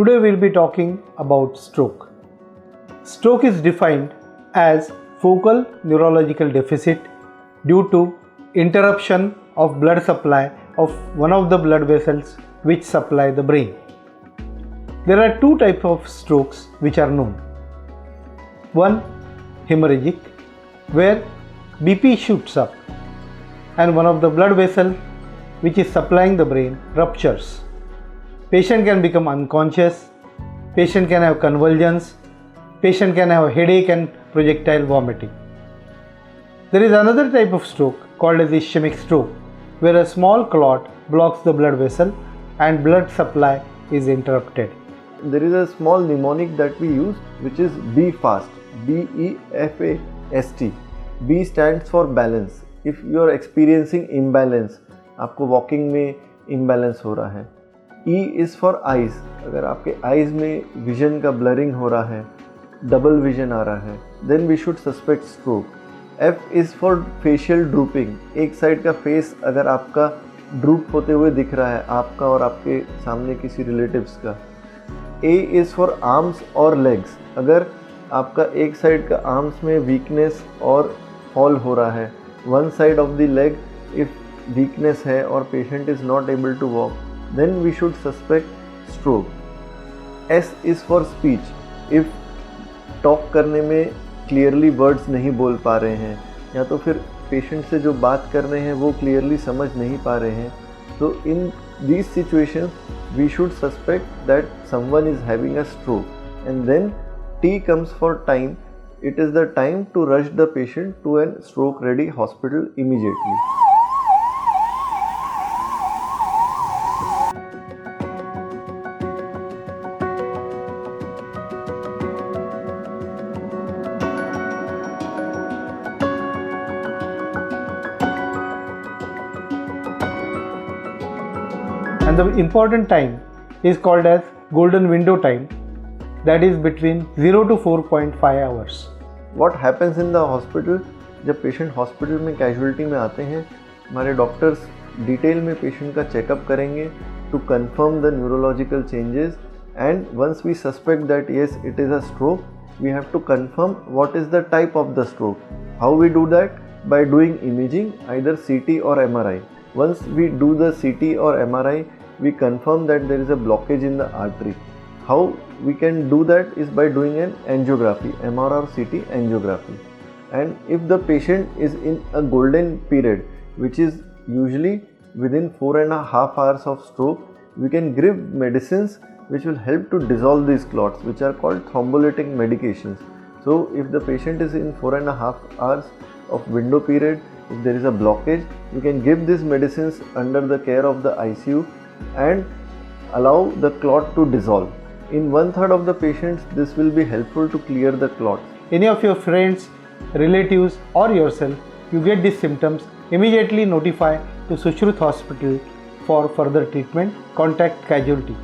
Today we'll be talking about stroke. Stroke is defined as focal neurological deficit due to interruption of blood supply of one of the blood vessels which supply the brain. There are two types of strokes which are known. One, hemorrhagic, where BP shoots up and one of the blood vessels which is supplying the brain ruptures. Patient can become unconscious, patient can have convulsions, patient can have headache and projectile vomiting. There is another type of stroke called as ischemic stroke, where a small clot blocks the blood vessel and blood supply is interrupted. There is a small mnemonic that we use which is BEFAST, BEFAST. B stands for balance. If you are experiencing imbalance, आपको walking में imbalance हो रहा है. E is for eyes. अगर आपके eyes में vision का blurring हो रहा है, double vision आ रहा है, then we should suspect stroke. F is for facial drooping. एक side का face अगर आपका droop होते हुए दिख रहा है, आपका और आपके सामने किसी relatives का. A is for arms और legs. अगर आपका एक side का arms में weakness और fall हो रहा है, one side of the leg if weakness है और patient is not able to walk, then we should suspect stroke. S is for speech. If talk करने में clearly words नहीं बोल पा रहे हैं या तो फिर patient से जो बात कर रहे हैं वो clearly समझ नहीं पा रहे हैं, तो in these situations we should suspect that someone is having a stroke. And then T comes for time. It is the time to rush the patient to a stroke ready hospital immediately. And the important time is called as golden window time, that is between 0 to 4.5 hours. What happens in the hospital? जब patient hospital में casualty में आते हैं, हमारे doctors detail में patient का checkup करेंगे to confirm the neurological changes, and once we suspect that yes it is a stroke, we have to confirm what is the type of the stroke. How we do that? By doing imaging, either CT or MRI. Once we do the CT or MRI, we confirm that there is a blockage in the artery. How we can do that is by doing an angiography, MR or CT angiography. And if the patient is in a golden period, which is usually within 4.5 hours of stroke, we can give medicines which will help to dissolve these clots, which are called thrombolytic medications. So if the patient is in 4.5 hours of window period, if there is a blockage, you can give these medicines under the care of the ICU and allow the clot to dissolve. In 1/3 of the patients, this will be helpful to clear the clot. Any of your friends, relatives or yourself, you get these symptoms, immediately notify to Sushruth Hospital for further treatment. Contact casualty.